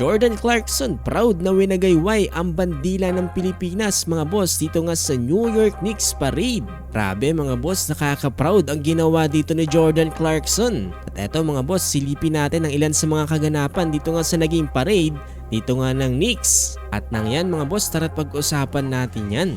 Jordan Clarkson proud na winagayway ang bandila ng Pilipinas mga boss dito nga sa New York Knicks Parade. Grabe mga boss, nakaka-proud ang ginawa dito ni Jordan Clarkson. At eto mga boss, silipin natin ang ilan sa mga kaganapan dito nga sa naging parade dito nga ng Knicks. At nang yan mga boss, tara't pag-usapan natin yan.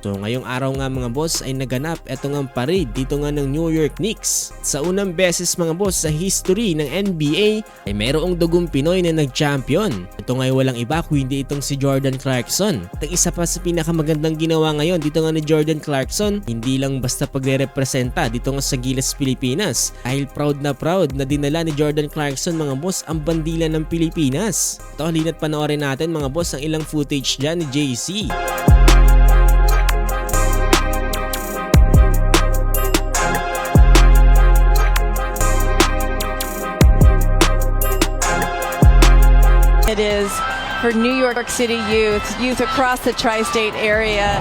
So ngayong araw nga mga boss ay naganap eto nga parade dito nga ng New York Knicks. Sa unang beses mga boss sa history ng NBA ay mayroong dugong Pinoy na nag-champion. Ito nga ay walang iba kundi itong si Jordan Clarkson. At ang isa pa sa pinakamagandang ginawa ngayon dito nga ni Jordan Clarkson, hindi lang basta pagre-representa dito nga sa Gilas Pilipinas. Dahil proud na dinala ni Jordan Clarkson mga boss ang bandila ng Pilipinas. Ito halina't panoorin natin mga boss ang ilang footage dyan ni JC. It is for New York City youth across the tri-state area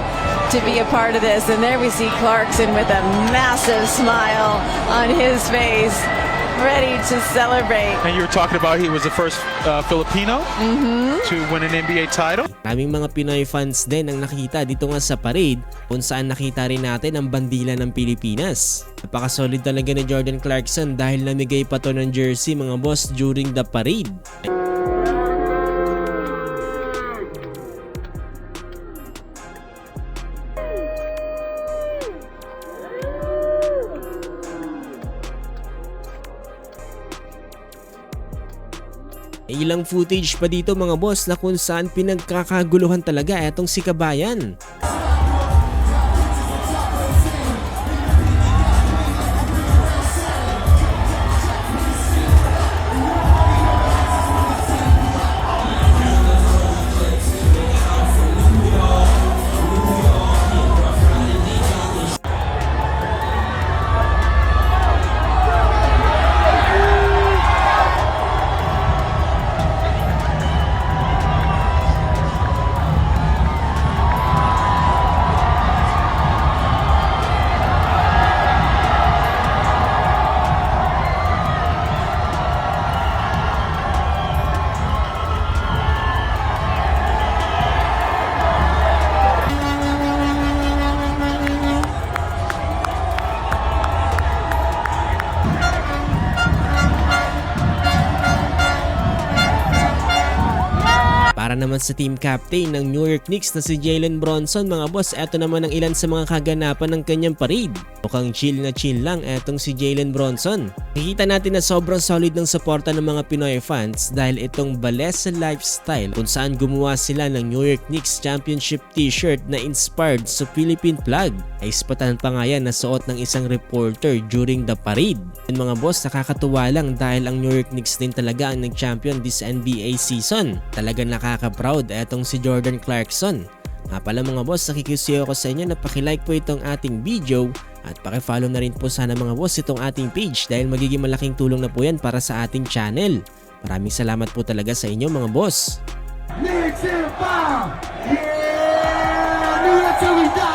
to be a part of this. And there we see Clarkson with a massive smile on his face, ready to celebrate. And you were talking about he was the first Filipino to win an NBA title. Maraming mga Pinoy fans din ang nakita dito nga sa parade kung saan nakita rin natin ang bandila ng Pilipinas. Napaka-solid talaga ni Jordan Clarkson dahil namigay pa to ng jersey mga boss during the parade. Ilang footage pa dito mga boss na kung saan pinagkakaguluhan talaga etong si Kabayan. Para naman sa team captain ng New York Knicks na si Jalen Bronson mga boss, eto naman ang ilan sa mga kaganapan ng kanyang parade. Mukhang chill lang etong si Jalen Bronson. Nakikita natin na sobrang solid ng suporta ng mga Pinoy fans dahil itong Balesa Lifestyle kung saan gumawa sila ng New York Knicks Championship t-shirt na inspired sa Philippine flag. Ay ispatan pa nga yan na suot ng isang reporter during the parade. And mga boss, nakakatuwa lang dahil ang New York Knicks din talaga ang nag-champion this NBA season. Talagang nakaka-proud etong si Jordan Clarkson. Nga pala mga boss, nakikisuyo ko sa inyo na pakilike po itong ating video at pakifollow na rin po sana mga boss itong ating page dahil magiging malaking tulong na po yan para sa ating channel. Maraming salamat po talaga sa inyo mga boss. Knicks Empire! Yeah! New York till we die!